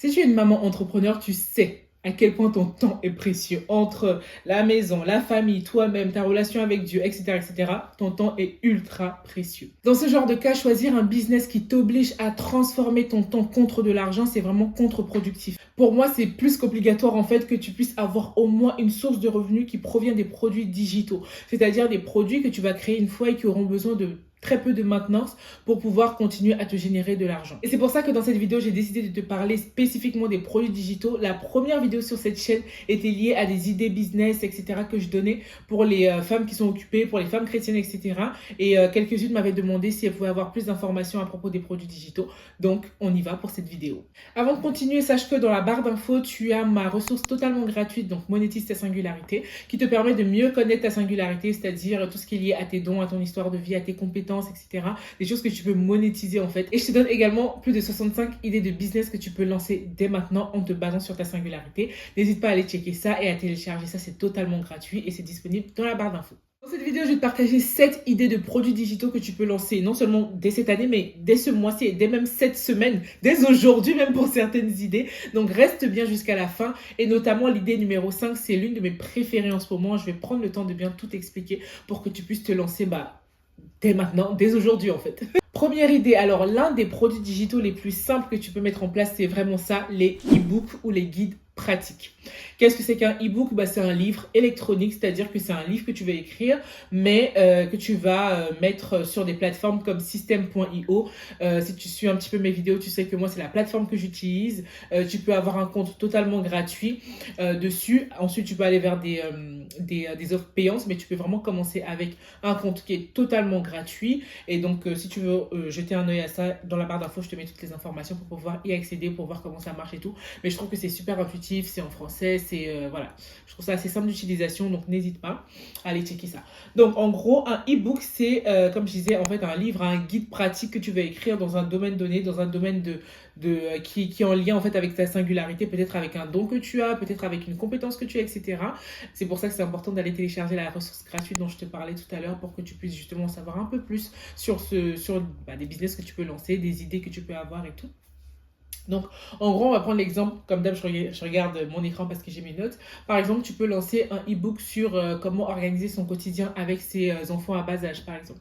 Si tu es une maman entrepreneur, tu sais à quel point ton temps est précieux. Entre la maison, la famille, toi-même, ta relation avec Dieu, etc., etc., ton temps est ultra précieux. Dans ce genre de cas, choisir un business qui t'oblige à transformer ton temps contre de l'argent, c'est vraiment contre-productif. Pour moi, c'est plus qu'obligatoire en fait que tu puisses avoir au moins une source de revenus qui provient des produits digitaux. C'est-à-dire des produits que tu vas créer une fois et qui auront besoin de très peu de maintenance pour pouvoir continuer à te générer de l'argent. Et c'est pour ça que dans cette vidéo, j'ai décidé de te parler spécifiquement des produits digitaux. La première vidéo sur cette chaîne était liée à des idées business, etc. que je donnais pour les femmes qui sont occupées, pour les femmes chrétiennes, etc. Et quelques-unes m'avaient demandé si elles pouvaient avoir plus d'informations à propos des produits digitaux. Donc, on y va pour cette vidéo. Avant de continuer, sache que dans la barre d'infos, tu as ma ressource totalement gratuite, donc Monétise ta singularité, qui te permet de mieux connaître ta singularité, c'est-à-dire tout ce qui est lié à tes dons, à ton histoire de vie, à tes compétences, etc. Des choses que tu peux monétiser en fait. Et je te donne également plus de 65 idées de business que tu peux lancer dès maintenant en te basant sur ta singularité. N'hésite pas à aller checker ça et à télécharger ça, c'est totalement gratuit et c'est disponible dans la barre d'infos. Dans cette vidéo, je vais te partager 7 idées de produits digitaux que tu peux lancer, non seulement dès cette année, mais dès ce mois-ci et dès même cette semaine, dès aujourd'hui même pour certaines idées. Donc reste bien jusqu'à la fin. Et notamment l'idée numéro 5, c'est l'une de mes préférées en ce moment. Je vais prendre le temps de bien tout expliquer pour que tu puisses te lancer dès maintenant, dès aujourd'hui en fait. Première idée, alors l'un des produits digitaux les plus simples que tu peux mettre en place, c'est vraiment ça, les e-books ou les guides pratiques. Qu'est-ce que c'est qu'un e-book? C'est un livre électronique, c'est-à-dire que c'est un livre que tu vas écrire, mais que tu vas mettre sur des plateformes comme System.io. Si tu suis un petit peu mes vidéos, tu sais que moi, c'est la plateforme que j'utilise. Tu peux avoir un compte totalement gratuit dessus. Ensuite, tu peux aller vers des offres payantes, mais tu peux vraiment commencer avec un compte qui est totalement gratuit. Et donc, si tu veux jeter un œil à ça, dans la barre d'infos, je te mets toutes les informations pour pouvoir y accéder, pour voir comment ça marche et tout. Mais je trouve que c'est super intuitif, c'est en français, voilà. Je trouve ça assez simple d'utilisation, donc n'hésite pas à aller checker ça. Donc, en gros, un e-book, c'est, comme je disais, en fait, un livre, un guide pratique que tu vas écrire dans un domaine donné, dans un domaine qui est en lien, en fait, avec ta singularité, peut-être avec un don que tu as, peut-être avec une compétence que tu as, etc. C'est pour ça que c'est important d'aller télécharger la ressource gratuite dont je te parlais tout à l'heure pour que tu puisses justement savoir un peu plus sur des business que tu peux lancer, des idées que tu peux avoir et tout. Donc, en gros, on va prendre l'exemple, comme d'hab, je regarde mon écran parce que j'ai mes notes. Par exemple, tu peux lancer un e-book sur comment organiser son quotidien avec ses enfants à bas âge, par exemple.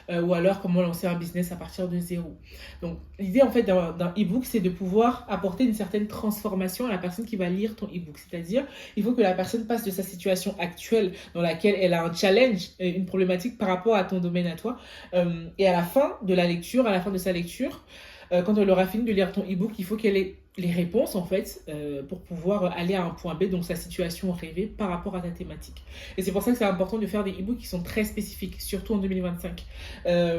Ou alors, comment lancer un business à partir de zéro. Donc, l'idée, en fait, d'un e-book, c'est de pouvoir apporter une certaine transformation à la personne qui va lire ton e-book. C'est-à-dire, il faut que la personne passe de sa situation actuelle dans laquelle elle a un challenge, une problématique par rapport à ton domaine à toi. Et à la fin de la lecture, à la fin de sa lecture, quand elle aura fini de lire ton e-book, il faut qu'elle ait les réponses en fait pour pouvoir aller à un point B, donc sa situation rêvée par rapport à ta thématique. Et c'est pour ça que c'est important de faire des e-books qui sont très spécifiques, surtout en 2025.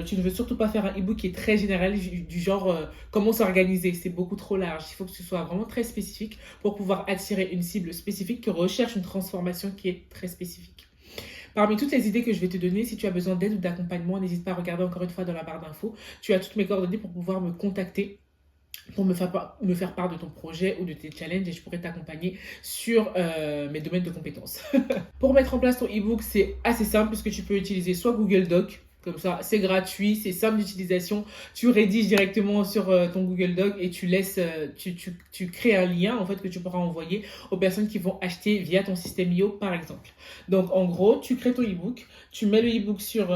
Tu ne veux surtout pas faire un e-book qui est très général du genre comment s'organiser, c'est beaucoup trop large. Il faut que ce soit vraiment très spécifique pour pouvoir attirer une cible spécifique qui recherche une transformation qui est très spécifique. Parmi toutes les idées que je vais te donner, si tu as besoin d'aide ou d'accompagnement, n'hésite pas à regarder encore une fois dans la barre d'infos. Tu as toutes mes coordonnées pour pouvoir me contacter, pour me faire part de ton projet ou de tes challenges et je pourrais t'accompagner sur mes domaines de compétences. Pour mettre en place ton e-book, c'est assez simple puisque tu peux utiliser soit Google Doc, comme ça, c'est gratuit, c'est simple d'utilisation. Tu rédiges directement sur ton Google Doc et tu crées un lien en fait que tu pourras envoyer aux personnes qui vont acheter via ton système IO par exemple. Donc en gros, tu crées ton e-book, tu mets le e-book sur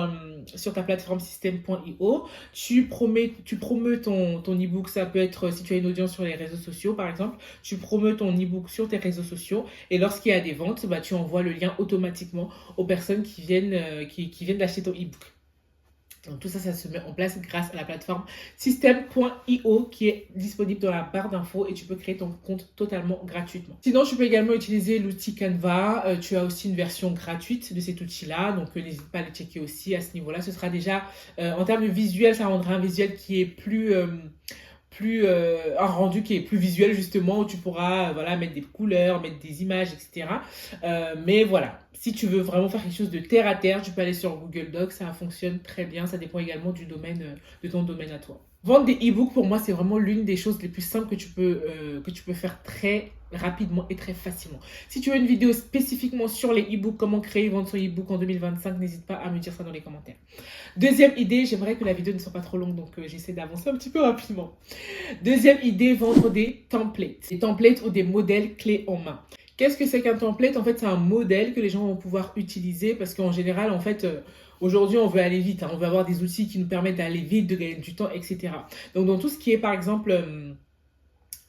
ta plateforme system.io, tu promeus ton e-book, ça peut être si tu as une audience sur les réseaux sociaux par exemple, tu promeus ton e-book sur tes réseaux sociaux et lorsqu'il y a des ventes, tu envoies le lien automatiquement aux personnes qui viennent d'acheter ton e-book. Donc tout ça, ça se met en place grâce à la plateforme System.io qui est disponible dans la barre d'infos et tu peux créer ton compte totalement gratuitement. Sinon, tu peux également utiliser l'outil Canva. Tu as aussi une version gratuite de cet outil-là, donc n'hésite pas à le checker aussi à ce niveau-là. Ce sera déjà, en termes de visuel, ça rendra un visuel qui est plus un rendu qui est plus visuel justement où tu pourras mettre des couleurs, mettre des images, etc. Mais voilà, si tu veux vraiment faire quelque chose de terre à terre, tu peux aller sur Google Docs, ça fonctionne très bien, ça dépend également du domaine, de ton domaine à toi. Vendre des e-books, pour moi, c'est vraiment l'une des choses les plus simples que tu peux faire très rapidement et très facilement. Si tu veux une vidéo spécifiquement sur les e-books, comment créer et vendre son e-book en 2025, n'hésite pas à me dire ça dans les commentaires. Deuxième idée, j'aimerais que la vidéo ne soit pas trop longue, donc j'essaie d'avancer un petit peu rapidement. Deuxième idée, vendre des templates. Des templates ou des modèles clés en main. Qu'est-ce que c'est qu'un template? En fait, c'est un modèle que les gens vont pouvoir utiliser parce qu'en général, en fait, aujourd'hui, on veut aller vite. Hein. On veut avoir des outils qui nous permettent d'aller vite, de gagner du temps, etc. Donc, dans tout ce qui est, par exemple,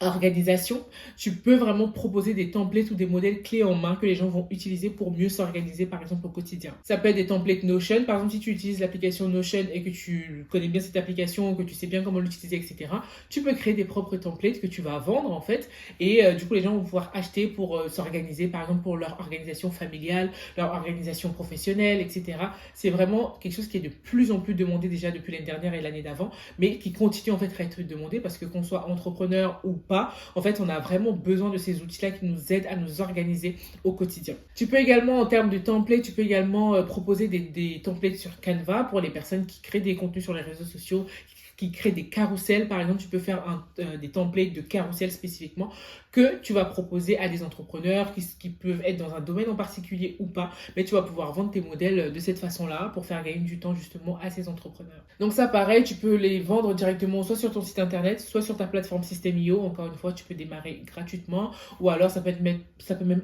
organisation, tu peux vraiment proposer des templates ou des modèles clés en main que les gens vont utiliser pour mieux s'organiser, par exemple, au quotidien. Ça peut être des templates Notion. Par exemple, si tu utilises l'application Notion et que tu connais bien cette application, que tu sais bien comment l'utiliser, etc., tu peux créer des propres templates que tu vas vendre, en fait. Et du coup, les gens vont pouvoir acheter pour s'organiser, par exemple, pour leur organisation familiale, leur organisation professionnelle, etc. C'est vraiment quelque chose qui est de plus en plus demandé déjà depuis l'année dernière et l'année d'avant, mais qui continue en fait à être demandé parce que qu'on soit entrepreneur ou pas, en fait, on a vraiment besoin de ces outils-là qui nous aident à nous organiser au quotidien. Tu peux également, en termes de templates, tu peux également proposer des templates sur Canva pour les personnes qui créent des contenus sur les réseaux sociaux, qui créent des carousels. Par exemple, tu peux faire des templates de carousels spécifiquement que tu vas proposer à des entrepreneurs qui peuvent être dans un domaine en particulier ou pas, mais tu vas pouvoir vendre tes modèles de cette façon-là pour faire gagner du temps justement à ces entrepreneurs. Donc ça, pareil, tu peux les vendre directement soit sur ton site internet, soit sur ta plateforme System.io. Encore une fois, tu peux démarrer gratuitement ou alors ça peut même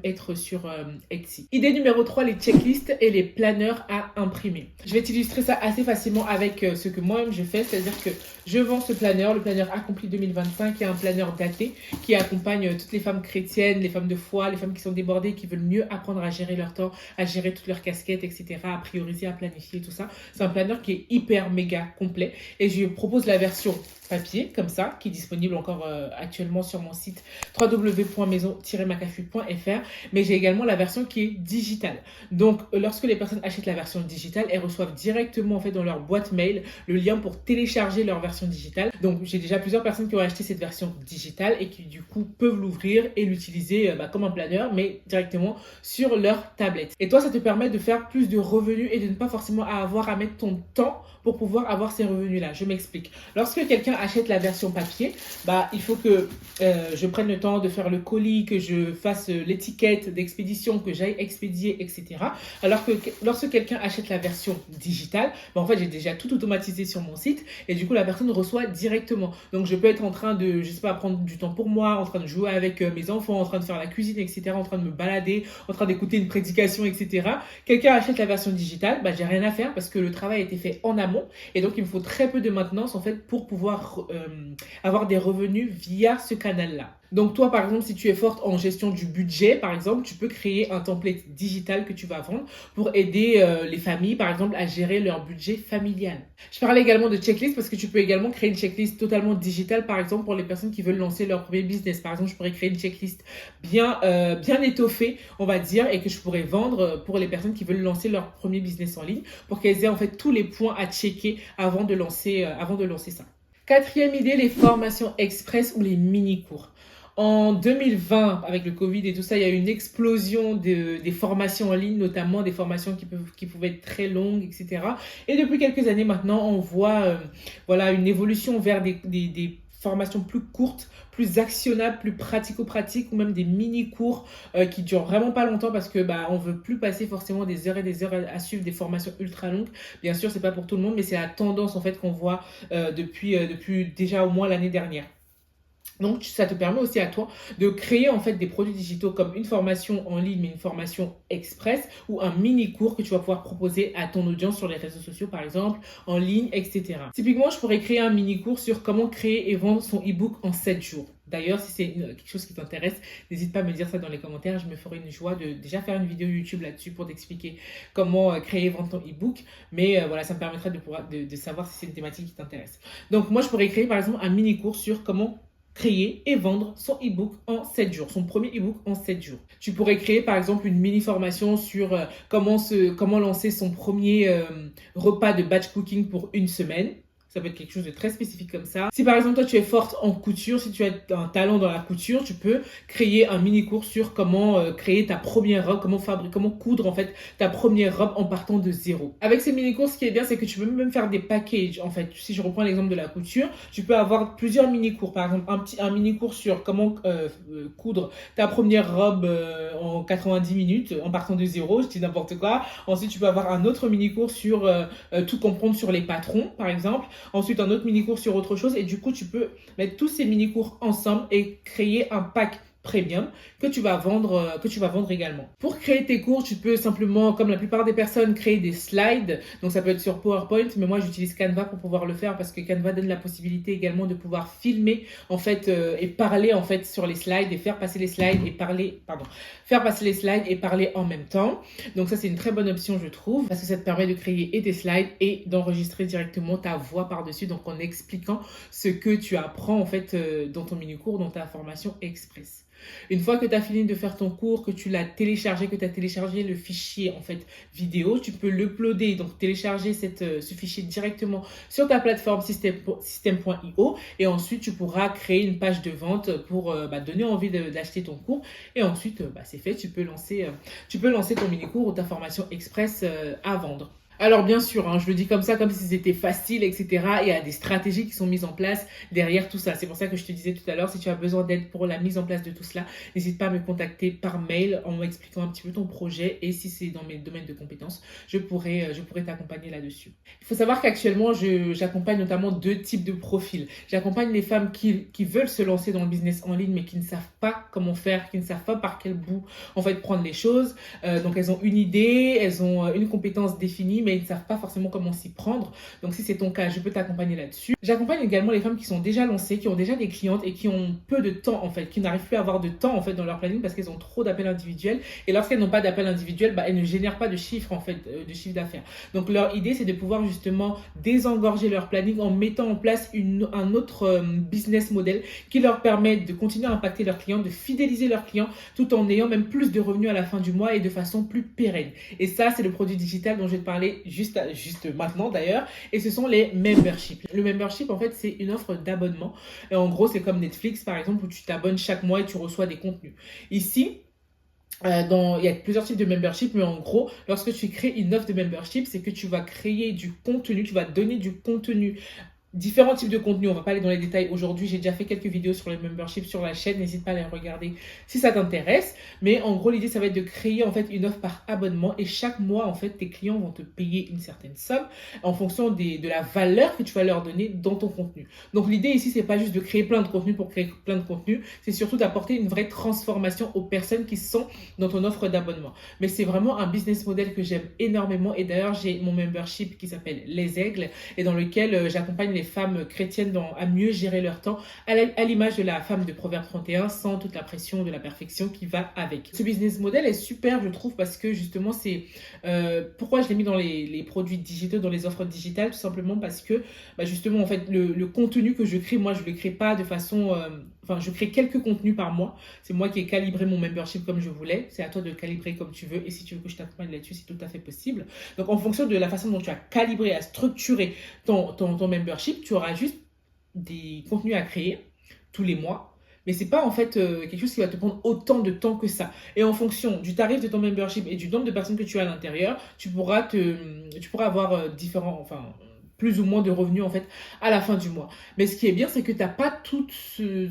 être sur Etsy. Idée numéro 3, les checklists et les planners à imprimer. Je vais t'illustrer ça assez facilement avec ce que moi-même je fais, c'est-à-dire que je vends ce planner, le planner Accompli 2025, qui est un planner daté qui accompagne toutes les femmes chrétiennes, les femmes de foi, les femmes qui sont débordées, qui veulent mieux apprendre à gérer leur temps, à gérer toutes leurs casquettes, etc., à prioriser, à planifier, tout ça. C'est un planner qui est hyper méga complet et je propose la version papier comme ça qui est disponible encore actuellement sur mon site www.maison-macafu.fr, mais j'ai également la version qui est digitale. Donc lorsque les personnes achètent la version digitale, elles reçoivent directement en fait dans leur boîte mail le lien pour télécharger leur version digitale. Donc j'ai déjà plusieurs personnes qui ont acheté cette version digitale et qui du coup peuvent l'ouvrir et l'utiliser comme un planeur, mais directement sur leur tablette. Et toi, ça te permet de faire plus de revenus et de ne pas forcément avoir à mettre ton temps pour pouvoir avoir ces revenus-là. Je m'explique. Lorsque quelqu'un achète la version papier, il faut que je prenne le temps de faire le colis, que je fasse l'étiquette d'expédition, que j'aille expédier, etc. Alors que lorsque quelqu'un achète la version digitale, en fait, j'ai déjà tout automatisé sur mon site et du coup, la personne reçoit directement. Donc, je peux être en train de, je sais pas, prendre du temps pour moi, en train de jouer avec mes enfants, en train de faire la cuisine, etc., en train de me balader, en train d'écouter une prédication, etc. Quelqu'un achète la version digitale, j'ai rien à faire parce que le travail a été fait en amont et donc il me faut très peu de maintenance en fait pour pouvoir avoir des revenus via ce canal-là. Donc toi, par exemple, si tu es forte en gestion du budget, par exemple, tu peux créer un template digital que tu vas vendre pour aider les familles, par exemple, à gérer leur budget familial. Je parlais également de checklist parce que tu peux également créer une checklist totalement digitale, par exemple, pour les personnes qui veulent lancer leur premier business. Par exemple, je pourrais créer une checklist bien étoffée, on va dire, et que je pourrais vendre pour les personnes qui veulent lancer leur premier business en ligne pour qu'elles aient en fait tous les points à checker avant de lancer ça. Quatrième idée, les formations express ou les mini-cours. En 2020, avec le Covid et tout ça, il y a eu une explosion des formations en ligne, notamment des formations qui pouvaient être très longues, etc. Et depuis quelques années maintenant, on voit une évolution vers des formations plus courtes, plus actionnables, plus pratico-pratiques ou même des mini-cours qui durent vraiment pas longtemps parce que on veut plus passer forcément des heures et des heures à suivre des formations ultra longues. Bien sûr, c'est pas pour tout le monde, mais c'est la tendance en fait qu'on voit depuis déjà au moins l'année dernière. Donc, ça te permet aussi à toi de créer en fait des produits digitaux comme une formation en ligne, mais une formation express ou un mini-cours que tu vas pouvoir proposer à ton audience sur les réseaux sociaux, par exemple, en ligne, etc. Typiquement, je pourrais créer un mini-cours sur comment créer et vendre son e-book en 7 jours. D'ailleurs, si c'est quelque chose qui t'intéresse, n'hésite pas à me dire ça dans les commentaires. Je me ferai une joie de déjà faire une vidéo YouTube là-dessus pour t'expliquer comment créer et vendre ton e-book. Mais voilà, ça me permettra de savoir si c'est une thématique qui t'intéresse. Donc, moi, je pourrais créer par exemple un mini-cours sur comment créer et vendre son e-book en 7 jours, son premier e-book en 7 jours. Tu pourrais créer par exemple une mini-formation sur comment lancer son premier repas de batch cooking pour une semaine. Ça peut être quelque chose de très spécifique comme ça. Si par exemple toi tu es forte en couture, si tu as un talent dans la couture, tu peux créer un mini cours sur comment créer ta première robe, comment coudre en fait ta première robe en partant de zéro. Avec ces mini cours, ce qui est bien, c'est que tu peux même faire des packages en fait. Si je reprends l'exemple de la couture, tu peux avoir plusieurs mini cours. Par exemple, un mini cours sur comment coudre ta première robe en 90 minutes en partant de zéro, je dis n'importe quoi. Ensuite, tu peux avoir un autre mini cours sur tout comprendre sur les patrons, par exemple. Ensuite, un autre mini-cours sur autre chose. Et du coup, tu peux mettre tous ces mini-cours ensemble et créer un pack premium que tu vas vendre également. Pour créer tes cours, tu peux simplement, comme la plupart des personnes, créer des slides. Donc, ça peut être sur PowerPoint, mais moi, j'utilise Canva pour pouvoir le faire parce que Canva donne la possibilité également de pouvoir filmer, en fait, et parler, en fait, sur les slides et faire passer les slides et parler, faire passer les slides et parler en même temps. Donc, ça, c'est une très bonne option, je trouve, parce que ça te permet de créer et des slides et d'enregistrer directement ta voix par-dessus, donc en expliquant ce que tu apprends, en fait, dans ton mini-cours, dans ta formation express. Une fois que tu as fini de faire ton cours, que tu l'as téléchargé, que tu as téléchargé le fichier en fait vidéo, tu peux l'uploader, donc télécharger ce fichier directement sur ta plateforme system.io et ensuite tu pourras créer une page de vente pour donner envie d'acheter ton cours et ensuite c'est fait, tu peux lancer ton mini-cours ou ta formation express à vendre. Alors bien sûr, je le dis comme ça, comme si c'était facile, etc. Il y a des stratégies qui sont mises en place derrière tout ça. C'est pour ça que je te disais tout à l'heure, si tu as besoin d'aide pour la mise en place de tout cela, n'hésite pas à me contacter par mail en m'expliquant un petit peu ton projet et si c'est dans mes domaines de compétences, je pourrais t'accompagner là-dessus. Il faut savoir qu'actuellement, j'accompagne notamment 2 types de profils. J'accompagne les femmes qui veulent se lancer dans le business en ligne mais qui ne savent pas comment faire, qui ne savent pas par quel bout en fait prendre les choses. Donc elles ont une idée, elles ont une compétence définie, mais ils ne savent pas forcément comment s'y prendre. Donc si c'est ton cas, je peux t'accompagner là-dessus. J'accompagne également les femmes qui sont déjà lancées, qui ont déjà des clientes et qui ont peu de temps en fait, qui n'arrivent plus à avoir de temps en fait dans leur planning parce qu'elles ont trop d'appels individuels. Et lorsqu'elles n'ont pas d'appels individuels, elles ne génèrent pas de chiffre en fait, de chiffre d'affaires. Donc leur idée, c'est de pouvoir justement désengorger leur planning en mettant en place un autre business model qui leur permet de continuer à impacter leurs clients, de fidéliser leurs clients tout en ayant même plus de revenus à la fin du mois et de façon plus pérenne. Et ça, c'est le produit digital dont je vais te parler juste maintenant d'ailleurs, et ce sont les memberships. Le membership, en fait, c'est une offre d'abonnement. Et en gros, c'est comme Netflix, par exemple, où tu t'abonnes chaque mois et tu reçois des contenus. Ici, il y a plusieurs types de membership, mais en gros, lorsque tu crées une offre de membership, c'est que tu vas créer du contenu, tu vas donner du contenu. Différents types de contenus, on va pas aller dans les détails aujourd'hui, j'ai déjà fait quelques vidéos sur les memberships sur la chaîne, n'hésite pas à les regarder si ça t'intéresse, mais en gros l'idée ça va être de créer en fait une offre par abonnement et chaque mois en fait tes clients vont te payer une certaine somme en fonction de la valeur que tu vas leur donner dans ton contenu. Donc l'idée ici c'est pas juste de créer plein de contenus pour créer plein de contenus, c'est surtout d'apporter une vraie transformation aux personnes qui sont dans ton offre d'abonnement. Mais c'est vraiment un business model que j'aime énormément et d'ailleurs j'ai mon membership qui s'appelle Les Aigles et dans lequel j'accompagne les femmes chrétiennes à mieux gérer leur temps, à l'image de la femme de Proverbe 31, sans toute la pression de la perfection qui va avec. Ce business model est super, je trouve, parce que justement, c'est pourquoi je l'ai mis dans les produits digitaux, dans les offres digitales, tout simplement parce que, justement, en fait, le contenu que je crée, moi, je ne le crée pas de façon... je crée quelques contenus par mois. C'est moi qui ai calibré mon membership comme je voulais. C'est à toi de le calibrer comme tu veux. Et si tu veux que je t'accompagne là-dessus, c'est tout à fait possible. Donc, en fonction de la façon dont tu as calibré, à structurer ton membership, tu auras juste des contenus à créer tous les mois. Mais c'est pas en fait quelque chose qui va te prendre autant de temps que ça. Et en fonction du tarif de ton membership et du nombre de personnes que tu as à l'intérieur, tu pourras avoir plus ou moins de revenus en fait à la fin du mois. Mais ce qui est bien, c'est que tu n'as pas toute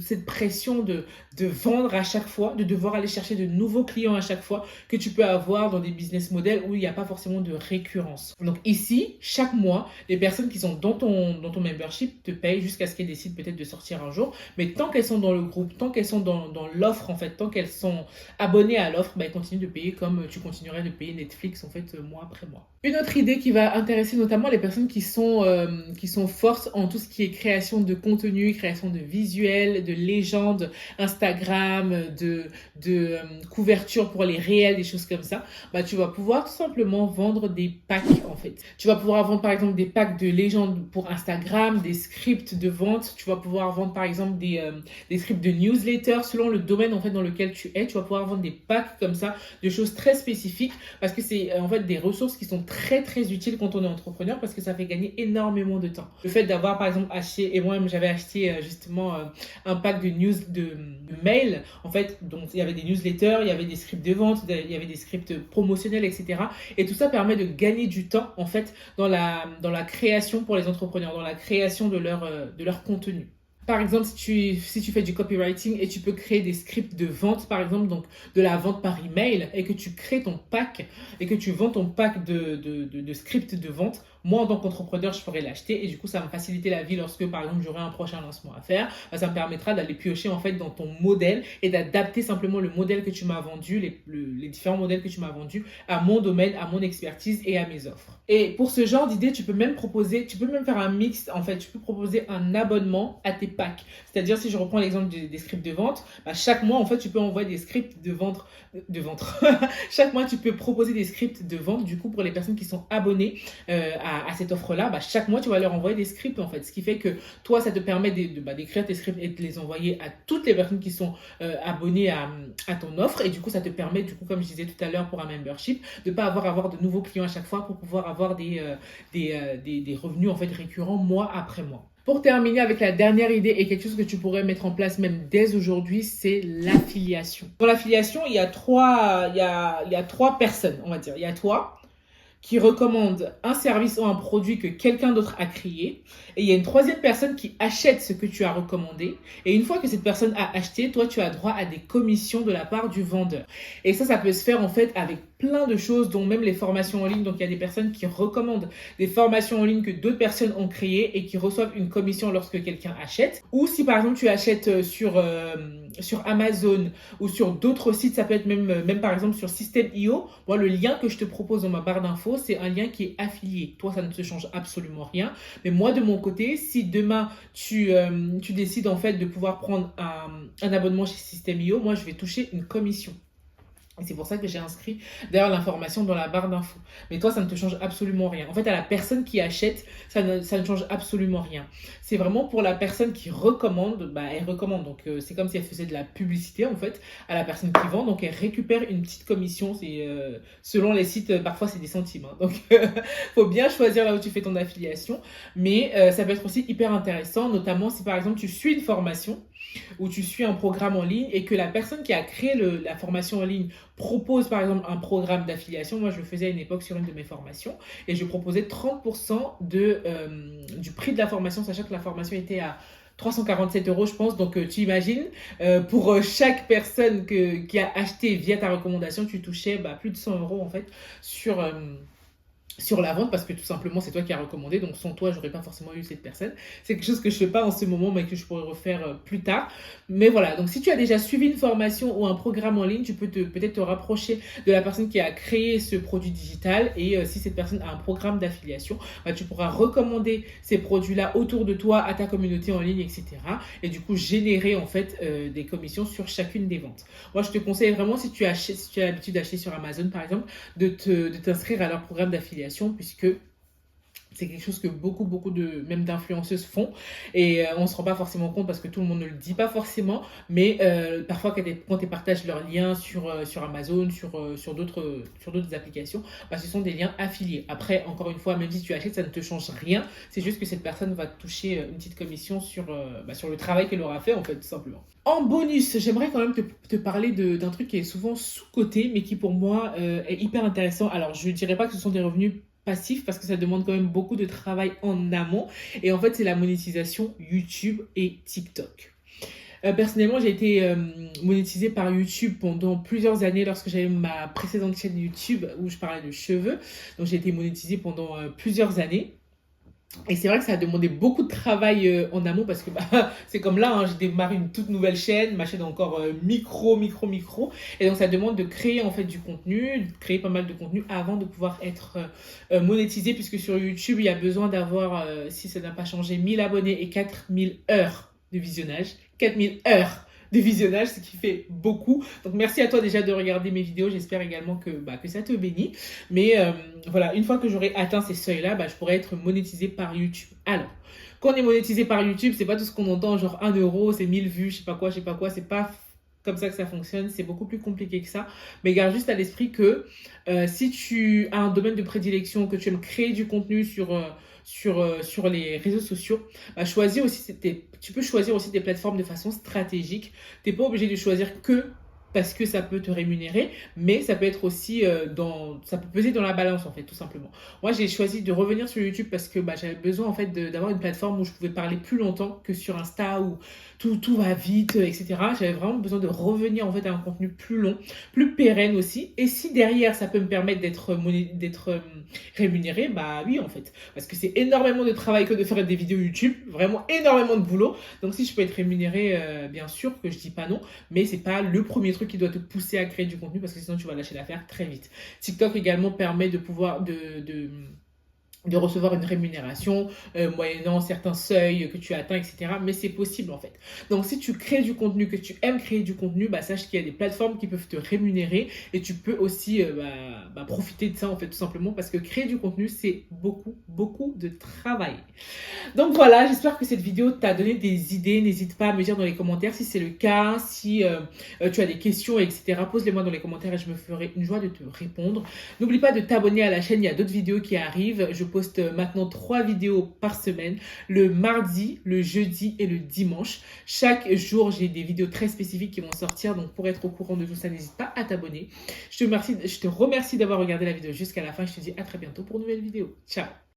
cette pression de vendre à chaque fois, de devoir aller chercher de nouveaux clients à chaque fois que tu peux avoir dans des business models où il n'y a pas forcément de récurrence. Donc ici, chaque mois, les personnes qui sont dans ton membership te payent jusqu'à ce qu'elles décident peut-être de sortir un jour. Mais tant qu'elles sont dans le groupe, tant qu'elles sont dans l'offre en fait, tant qu'elles sont abonnées à l'offre, elles continuent de payer comme tu continuerais de payer Netflix en fait mois après mois. Une autre idée qui va intéresser notamment les personnes qui sont fortes en tout ce qui est création de contenu, création de visuels, de légendes, Instagram, de couverture pour les réels, des choses comme ça, tu vas pouvoir tout simplement vendre des packs en fait. Tu vas pouvoir vendre par exemple des packs de légendes pour Instagram, des scripts de vente, tu vas pouvoir vendre par exemple des scripts de newsletter selon le domaine en fait dans lequel tu es, tu vas pouvoir vendre des packs comme ça, de choses très spécifiques parce que c'est en fait des ressources qui sont très très utiles quand on est entrepreneur parce que ça fait gagner énormément de temps. Le fait d'avoir par exemple acheté, et moi j'avais acheté justement un pack de mails, en fait, donc il y avait des newsletters, il y avait des scripts de vente, il y avait des scripts promotionnels, etc. Et tout ça permet de gagner du temps en fait dans la création pour les entrepreneurs, dans la création de leur contenu. Par exemple, si tu fais du copywriting et tu peux créer des scripts de vente, par exemple, donc de la vente par email, et que tu crées ton pack et que tu vends ton pack de scripts de vente, moi, en tant qu'entrepreneur, je pourrais l'acheter et du coup, ça va me faciliter la vie lorsque, par exemple, j'aurai un prochain lancement à faire. Ça me permettra d'aller piocher en fait dans ton modèle et d'adapter simplement le modèle que tu m'as vendu, les différents modèles que tu m'as vendus à mon domaine, à mon expertise et à mes offres. Et pour ce genre d'idée, tu peux même faire un mix, en fait, tu peux proposer un abonnement à tes packs. C'est-à-dire, si je reprends l'exemple des scripts de vente, chaque mois, en fait, tu peux envoyer des scripts de vente. Chaque mois, tu peux proposer des scripts de vente, du coup, pour les personnes qui sont abonnées à cette offre-là, chaque mois, tu vas leur envoyer des scripts, en fait. Ce qui fait que toi, ça te permet d'écrire tes scripts et de les envoyer à toutes les personnes qui sont abonnées à ton offre. Et du coup, ça te permet, du coup, comme je disais tout à l'heure pour un membership, de ne pas avoir de nouveaux clients à chaque fois pour pouvoir avoir des revenus, en fait, récurrents mois après mois. Pour terminer avec la dernière idée et quelque chose que tu pourrais mettre en place même dès aujourd'hui, c'est l'affiliation. Dans l'affiliation, il y a trois personnes, on va dire. Il y a toi qui recommande un service ou un produit que quelqu'un d'autre a créé. Et il y a une troisième personne qui achète ce que tu as recommandé. Et une fois que cette personne a acheté, toi, tu as droit à des commissions de la part du vendeur. Et ça peut se faire en fait avec plein de choses, dont même les formations en ligne. Donc, il y a des personnes qui recommandent des formations en ligne que d'autres personnes ont créées et qui reçoivent une commission lorsque quelqu'un achète. Ou si, par exemple, tu achètes sur Amazon ou sur d'autres sites, ça peut être même par exemple sur System.io. Moi, le lien que je te propose dans ma barre d'infos, c'est un lien qui est affilié. Toi, ça ne te change absolument rien. Mais moi, de mon côté, si demain, tu décides en fait de pouvoir prendre un abonnement chez System.io, moi, je vais toucher une commission. Et c'est pour ça que j'ai inscrit d'ailleurs l'information dans la barre d'infos. Mais toi, ça ne te change absolument rien. En fait, à la personne qui achète, ça ne change absolument rien. C'est vraiment pour la personne qui recommande, elle recommande. Donc, c'est comme si elle faisait de la publicité, en fait, à la personne qui vend. Donc, elle récupère une petite commission. Selon les sites, parfois, c'est des centimes. Donc, faut bien choisir là où tu fais ton affiliation. Mais ça peut être aussi hyper intéressant, notamment si, par exemple, tu suis une formation ou tu suis un programme en ligne et que la personne qui a créé la formation en ligne propose par exemple un programme d'affiliation. Moi, je le faisais à une époque sur une de mes formations et je proposais 30% du prix de la formation, sachant que la formation était à 347 € je pense. Donc tu imagines, pour chaque personne qui a acheté via ta recommandation, tu touchais plus de 100 € en fait sur la vente, parce que tout simplement c'est toi qui as recommandé, donc sans toi j'aurais pas forcément eu cette personne. C'est quelque chose que je fais pas en ce moment mais que je pourrais refaire plus tard. Mais voilà, donc si tu as déjà suivi une formation ou un programme en ligne, tu peux peut-être te rapprocher de la personne qui a créé ce produit digital, et si cette personne a un programme d'affiliation, tu pourras recommander ces produits-là autour de toi, à ta communauté en ligne, etc. Et du coup générer en fait des commissions sur chacune des ventes. Moi je te conseille vraiment, si tu as l'habitude d'acheter sur Amazon par exemple, de t'inscrire à leur programme d'affiliation, puisque c'est quelque chose que beaucoup même d'influenceuses font, et on ne se rend pas forcément compte parce que tout le monde ne le dit pas forcément, mais parfois quand elles partagent leurs liens sur Amazon, sur d'autres applications, ce sont des liens affiliés. Après, encore une fois, même si tu achètes, ça ne te change rien, c'est juste que cette personne va te toucher une petite commission sur le travail qu'elle aura fait, en fait, tout simplement. En bonus, j'aimerais quand même te parler d'un truc qui est souvent sous-coté, mais qui pour moi est hyper intéressant. Alors, je ne dirais pas que ce sont des revenus passif, parce que ça demande quand même beaucoup de travail en amont, et en fait c'est la monétisation YouTube et TikTok. Personnellement, j'ai été monétisée par YouTube pendant plusieurs années lorsque j'avais ma précédente chaîne YouTube où je parlais de cheveux. Donc j'ai été monétisée pendant plusieurs années. Et c'est vrai que ça a demandé beaucoup de travail en amont, parce que c'est comme là, j'ai démarré une toute nouvelle chaîne, ma chaîne est encore micro. Et donc ça demande de créer en fait du contenu, de créer pas mal de contenu avant de pouvoir être monétisé, puisque sur YouTube, il y a besoin d'avoir, si ça n'a pas changé, 1000 abonnés et 4000 heures de visionnage. 4000 heures de visionnage, ce qui fait beaucoup. Donc merci à toi déjà de regarder mes vidéos, j'espère également que ça te bénit. Mais voilà, une fois que j'aurai atteint ces seuils-là, je pourrai être monétisé par YouTube. Alors, quand on est monétisé par YouTube, c'est pas tout ce qu'on entend, genre 1 €, c'est 1000 vues, je sais pas quoi, c'est pas comme ça que ça fonctionne, c'est beaucoup plus compliqué que ça. Mais garde juste à l'esprit que si tu as un domaine de prédilection, que tu aimes créer du contenu sur les réseaux sociaux, bah, tu peux choisir aussi tes plateformes de façon stratégique. Tu n'es pas obligé de choisir que parce que ça peut te rémunérer, mais ça peut être aussi ça peut peser dans la balance en fait, tout simplement. Moi, j'ai choisi de revenir sur YouTube parce que bah, j'avais besoin en fait d'avoir une plateforme où je pouvais parler plus longtemps que sur Insta où tout va vite, etc. J'avais vraiment besoin de revenir en fait à un contenu plus long, plus pérenne aussi. Et si derrière ça peut me permettre d'être rémunéré, bah oui en fait, parce que c'est énormément de travail que de faire des vidéos YouTube, vraiment énormément de boulot. Donc si je peux être rémunéré, bien sûr que je dis pas non, mais c'est pas le premier truc qui doit te pousser à créer du contenu parce que sinon tu vas lâcher l'affaire très vite. TikTok également permet de pouvoir de recevoir une rémunération moyennant certains seuils que tu atteins, etc. Mais c'est possible en fait. Donc si tu crées du contenu, que tu aimes créer du contenu, bah, sache qu'il y a des plateformes qui peuvent te rémunérer et tu peux aussi profiter de ça en fait tout simplement parce que créer du contenu c'est beaucoup de travail. Donc voilà, j'espère que cette vidéo t'a donné des idées. N'hésite pas à me dire dans les commentaires si c'est le cas, si tu as des questions, etc. Pose-les-moi dans les commentaires et je me ferai une joie de te répondre. N'oublie pas de t'abonner à la chaîne, il y a d'autres vidéos qui arrivent. Je poste maintenant 3 vidéos par semaine, le mardi, le jeudi et le dimanche. Chaque jour, j'ai des vidéos très spécifiques qui vont sortir. Donc pour être au courant de tout ça, n'hésite pas à t'abonner. Je te remercie d'avoir regardé la vidéo jusqu'à la fin. Je te dis à très bientôt pour une nouvelle vidéo. Ciao!